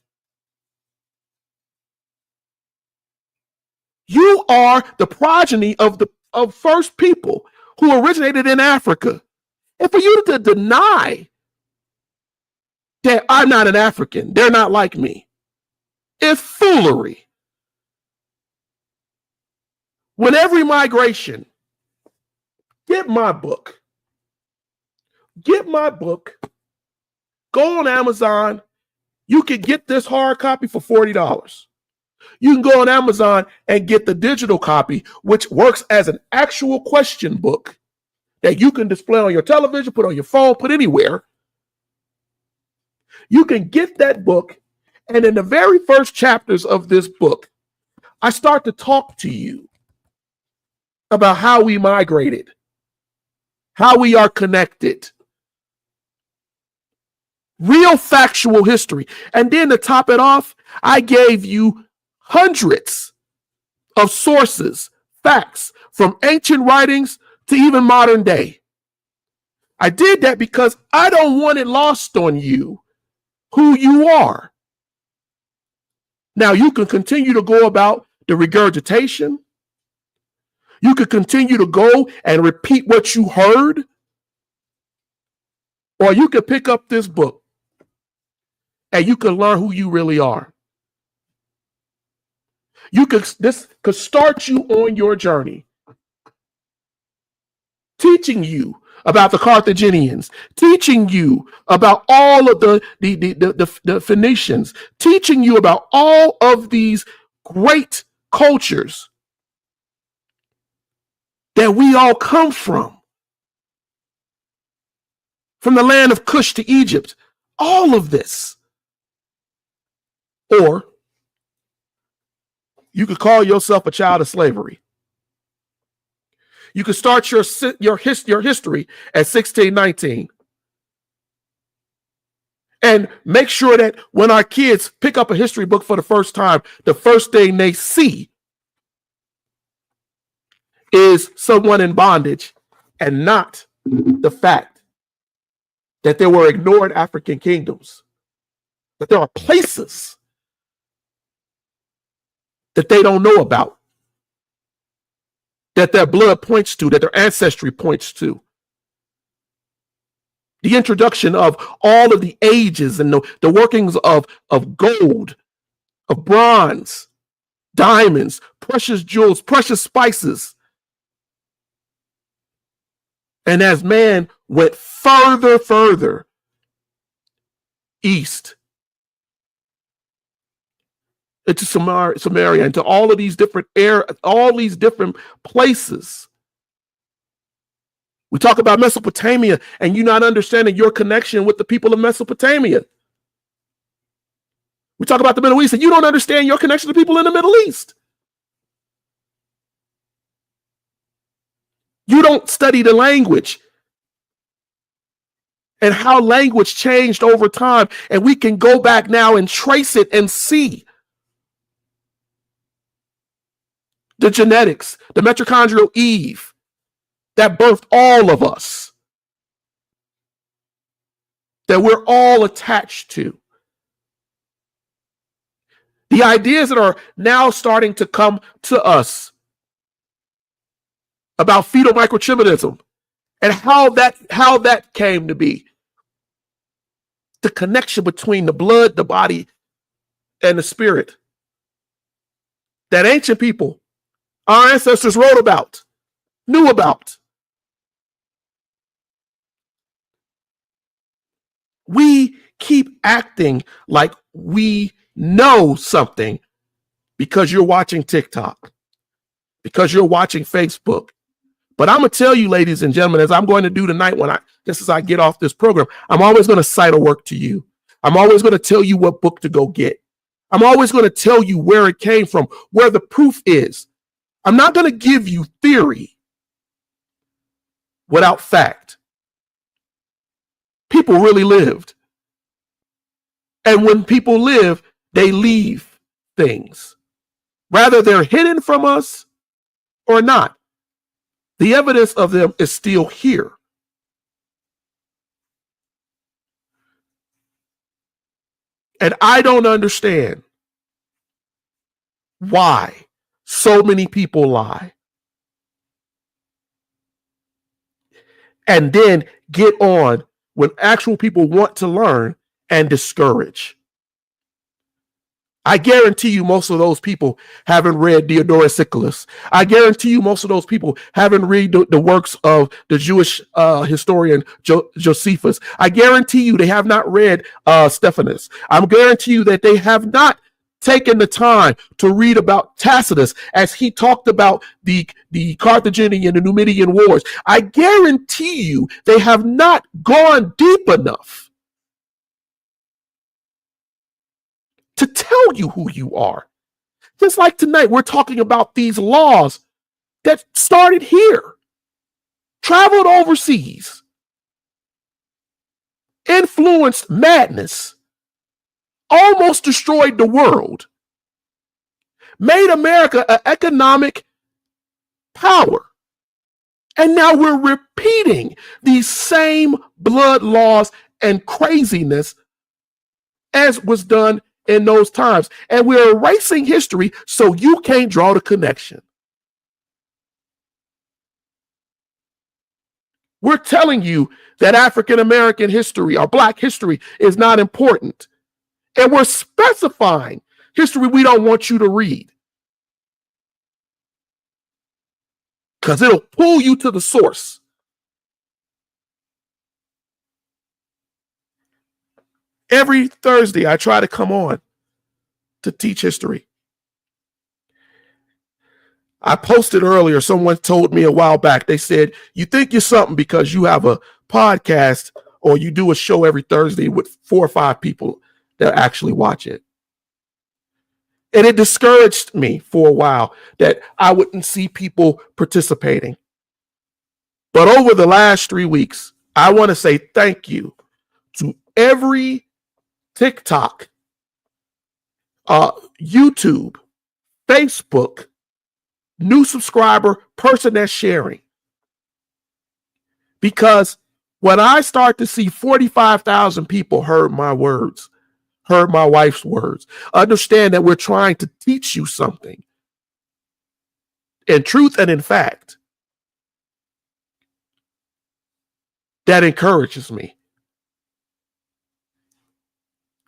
You are the progeny of first people who originated in Africa. And for you to deny that I'm not an African, they're not like me, is foolery. When every migration, get my book. Get my book. Go on Amazon. You can get this hard copy for $40. You can go on Amazon and get the digital copy, which works as an actual question book that you can display on your television, put on your phone, put anywhere. You can get that book, and in the very first chapters of this book, I start to talk to you about how we migrated, how we are connected, real factual history. And then to top it off, I gave you hundreds of sources, facts, from ancient writings to even modern day. I did that because I don't want it lost on you who you are. Now, you can continue to go about the regurgitation. You could continue to go and repeat what you heard. Or you could pick up this book and you can learn who you really are. This could start you on your journey, teaching you about the Carthaginians, teaching you about all of the Phoenicians, teaching you about all of these great cultures that we all come from the land of Cush to Egypt, all of this. Or you could call yourself a child of slavery. You could start your history at 16, 19. And make sure that when our kids pick up a history book for the first time, the first thing they see is someone in bondage and not the fact that there were ignored African kingdoms, that there are places that they don't know about, that their blood points to, that their ancestry points to. The introduction of all of the ages and the workings of gold, of bronze, diamonds, precious jewels, precious spices. And as man went further east into Samaria, into all of these different places. We talk about Mesopotamia and you not understanding your connection with the people of Mesopotamia. We talk about the Middle East and you don't understand your connection to people in the Middle East. You don't study the language and how language changed over time. And we can go back now and trace it and see the genetics, the mitochondrial Eve that birthed all of us, that we're all attached to. The ideas that are now starting to come to us about fetal microchimerism and how that came to be. The connection between the blood, the body, and the spirit. That ancient people, our ancestors wrote about, knew about. We keep acting like we know something because you're watching TikTok, because you're watching Facebook. But I'm going to tell you, ladies and gentlemen, as I'm going to do tonight, just as I get off this program, I'm always going to cite a work to you. I'm always going to tell you what book to go get. I'm always going to tell you where it came from, where the proof is. I'm not going to give you theory without fact. People really lived. And when people live, they leave things. Rather, they're hidden from us or not. The evidence of them is still here. And I don't understand why so many people lie and then get on when actual people want to learn and discourage. I guarantee you most of those people haven't read Diodorus Siculus. I guarantee you most of those people haven't read the works of the Jewish historian Josephus. I guarantee you they have not read Stephanus. I guarantee you that they have not taken the time to read about Tacitus as he talked about the Carthaginian and Numidian wars. I guarantee you they have not gone deep enough to tell you who you are. Just like tonight, we're talking about these laws that started here, traveled overseas, influenced madness, almost destroyed the world, made America an economic power. And now we're repeating these same blood laws and craziness as was done in those times. And we're erasing history so you can't draw the connection. We're telling you that African American history or Black history is not important. And we're specifying history we don't want you to read, because it'll pull you to the source. Every Thursday, I try to come on to teach history. I posted earlier, someone told me a while back, they said, you think you're something because you have a podcast or you do a show every Thursday with 4 or 5 people that actually watch it. And it discouraged me for a while that I wouldn't see people participating. But over the last 3 weeks, I want to say thank you to every TikTok, YouTube, Facebook, new subscriber, person that's sharing. Because when I start to see 45,000 people heard my words, heard my wife's words, understand that we're trying to teach you something in truth and in fact, that encourages me.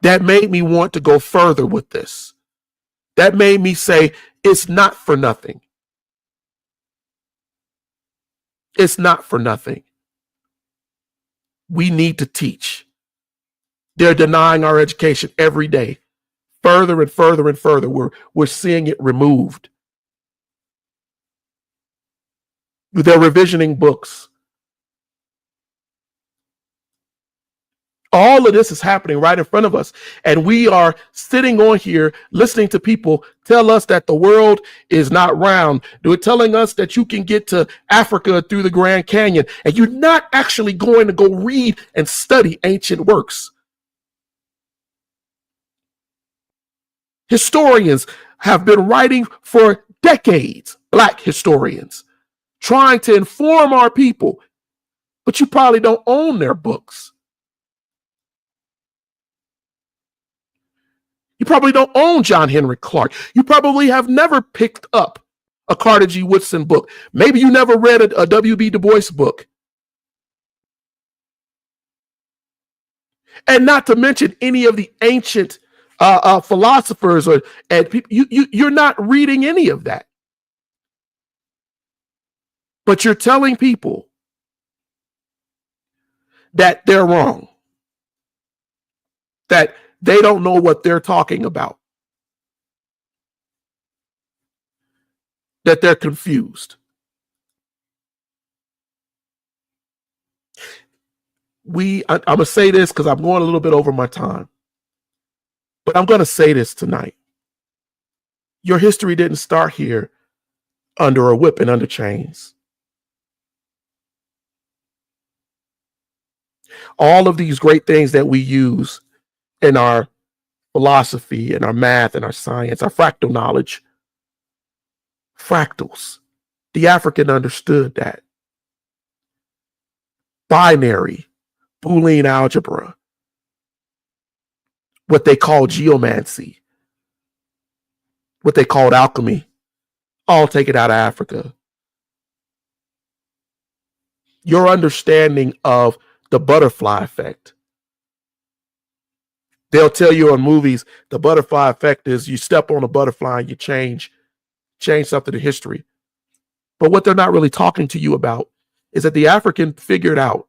That made me want to go further with this. That made me say, it's not for nothing. It's not for nothing. We need to teach. They're denying our education every day. Further and further and further, we're seeing it removed. They're revisioning books. All of this is happening right in front of us. And we are sitting on here listening to people tell us that the world is not round. They're telling us that you can get to Africa through the Grand Canyon, and you're not actually going to go read and study ancient works. Historians have been writing for decades, Black historians, trying to inform our people, but you probably don't own their books. You probably don't own John Henry Clark. You probably have never picked up a Carter G. Woodson book. Maybe you never read a W.B. Du Bois book. And not to mention any of the ancient philosophers and people. You're not reading any of that. But you're telling people that they're wrong. that they don't know what they're talking about, that they're confused. I'm going to say this because I'm going a little bit over my time, but I'm going to say this tonight. Your history didn't start here under a whip and under chains. All of these great things that we use in our philosophy, in our math, in our science, our fractal knowledge, fractals. The African understood that. Binary, Boolean algebra, what they call geomancy, what they called alchemy, all taken out of Africa. Your understanding of the butterfly effect. They'll tell you in movies, the butterfly effect is you step on a butterfly and you change something in history. But what they're not really talking to you about is that the African figured out,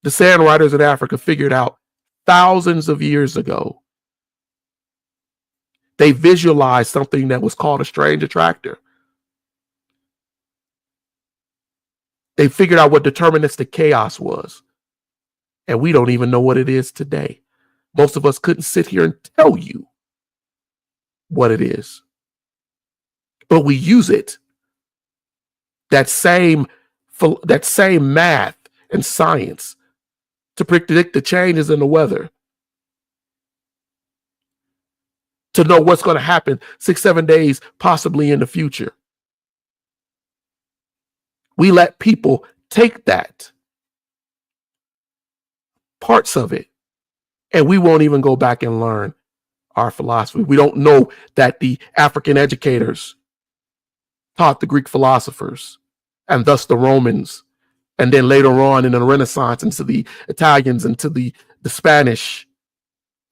the sand riders in Africa figured out thousands of years ago. They visualized something that was called a strange attractor. They figured out what deterministic chaos was. And we don't even know what it is today. Most of us couldn't sit here and tell you what it is. But we use it. That same math and science to predict the changes in the weather, to know what's going to happen 6-7 days possibly in the future. We let people take that, parts of it, and we won't even go back and learn our philosophy. We don't know that the African educators taught the Greek philosophers and thus the Romans, and then later on in the Renaissance into the Italians, into the Spanish,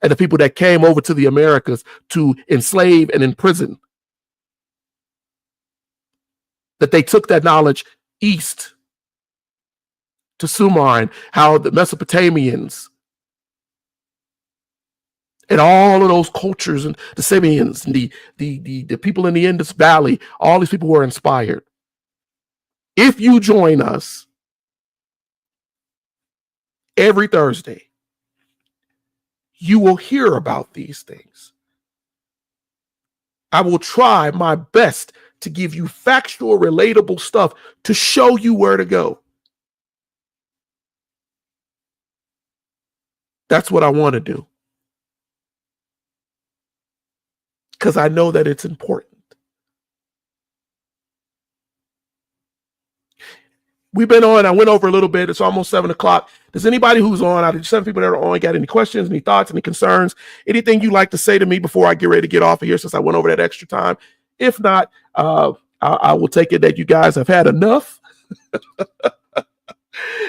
and the people that came over to the Americas to enslave and imprison, that they took that knowledge east to Sumer, and how the Mesopotamians and all of those cultures and the Simians and the people in the Indus Valley, all these people were inspired. If you join us every Thursday, you will hear about these things. I will try my best to give you factual, relatable stuff to show you where to go. That's what I want to do, because I know that it's important. We've been on, I went over a little bit. It's almost 7 o'clock. Does anybody who's on, out of the 7 people that are on, got any questions, any thoughts, any concerns, anything you'd like to say to me before I get ready to get off of here, since I went over that extra time? If not, I will take it that you guys have had enough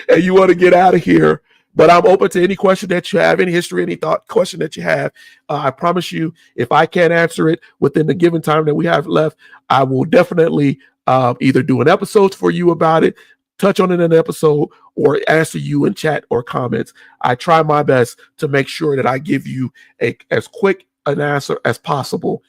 and you want to get out of here. But I'm open to any question that you have, any history, any thought, question that you have. I promise you, if I can't answer it within the given time that we have left, I will definitely either do an episode for you about it, touch on it in an episode, or answer you in chat or comments. I try my best to make sure that I give you as quick an answer as possible,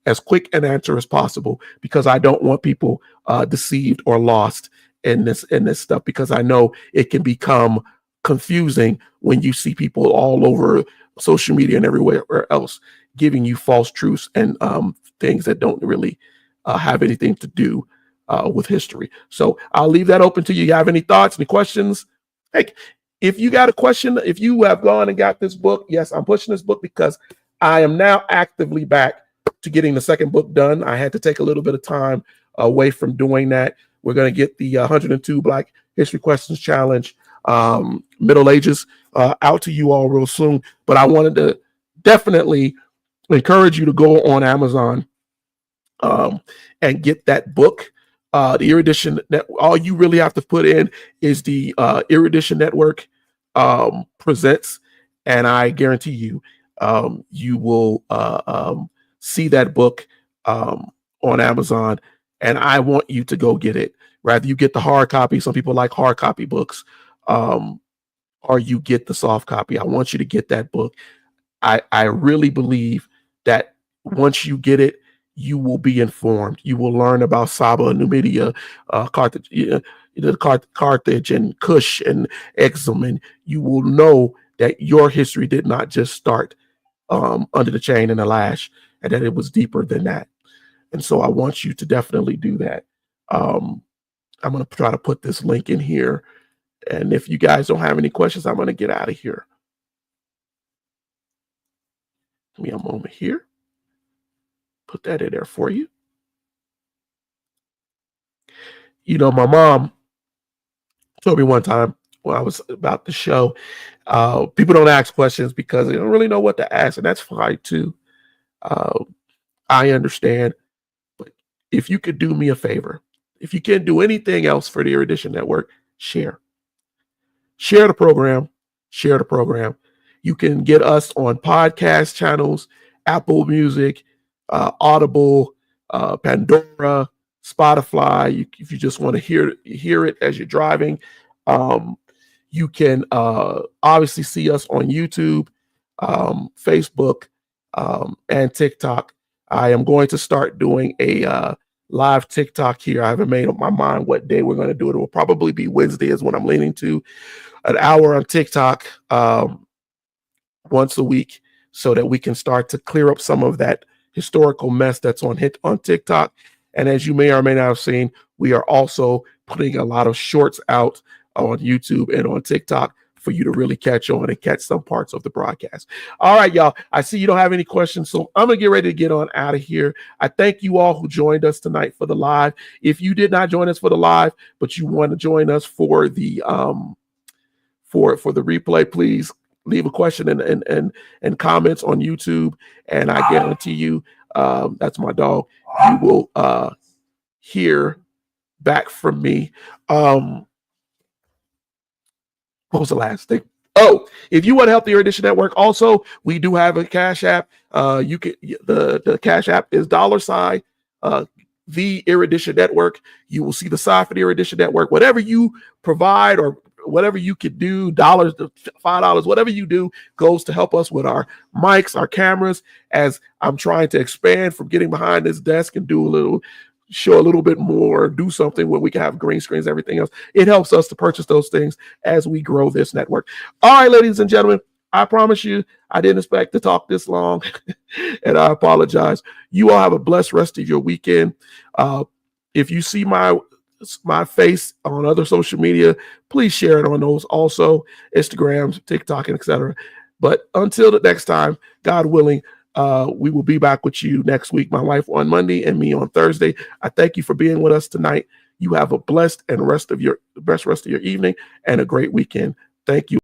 because I don't want people deceived or lost in this stuff, because I know it can become confusing when you see people all over social media and everywhere else giving you false truths and things that don't really have anything to do with history. So I'll leave that open to you. You have any thoughts, any questions? Heck, if you got a question, if you have gone and got this book, yes, I'm pushing this book because I am now actively back to getting the second book done. I had to take a little bit of time away from doing that. We're going to get the 102 Black History Questions Challenge, Middle Ages, out to you all real soon. But I wanted to definitely encourage you to go on Amazon and get that book. The Erudition Network. All you really have to put in is the Erudition Network presents, and I guarantee you, you will see that book on Amazon. And I want you to go get it. Rather you get the hard copy. Some people like hard copy books, or you get the soft copy. I want you to get that book. I really believe that once you get it, you will be informed. You will learn about Saba, Numidia, Carthage, Carthage and Kush and Exum, and you will know that your history did not just start under the chain and the lash, and that it was deeper than that. And so I want you to definitely do that. I'm going to try to put this link in here. And if you guys don't have any questions, I'm going to get out of here. Give me a moment here. Put that in there for you. You know, my mom told me one time when I was about the show, people don't ask questions because they don't really know what to ask, and that's fine too. I understand, but if you could do me a favor, if you can't do anything else for the Erudition Network, share the program, share the program. You can get us on podcast channels, Apple Music, Audible, Pandora, Spotify. If you just want to hear it as you're driving, you can obviously see us on YouTube, Facebook, and TikTok. I am going to start doing a live TikTok here. I haven't made up my mind what day we're going to do it. It will probably be Wednesday is what I'm leaning to. An hour on TikTok once a week so that we can start to clear up some of that historical mess that's on TikTok. And as you may or may not have seen, we are also putting a lot of shorts out on YouTube and on TikTok for you to really catch on and catch some parts of the broadcast. All right, y'all. I see you don't have any questions, so I'm going to get ready to get on out of here. I thank you all who joined us tonight for the live. If you did not join us for the live, but you want to join us for the for the replay, please leave a question and comments on YouTube, and I guarantee you, that's my dog, you will hear back from me. What was the last thing? Oh, if you want to help the Erudition Network, also we do have a Cash App. You can the Cash App is $, the Erudition Network. You will see the sign for the Erudition Network. Whatever you provide or whatever you could do, $, $5, whatever you do goes to help us with our mics, our cameras, as I'm trying to expand from getting behind this desk and show a little bit more, do something where we can have green screens, everything else. It helps us to purchase those things as we grow this network. All right, ladies and gentlemen, I promise you, I didn't expect to talk this long, and I apologize. You all have a blessed rest of your weekend. If you see my face on other social media, please share it on those also, Instagram, TikTok, and etc. But until the next time, God willing, we will be back with you next week. My wife on Monday and me on Thursday. I thank you for being with us tonight. You have a blessed and best rest of your evening and a great weekend. Thank you.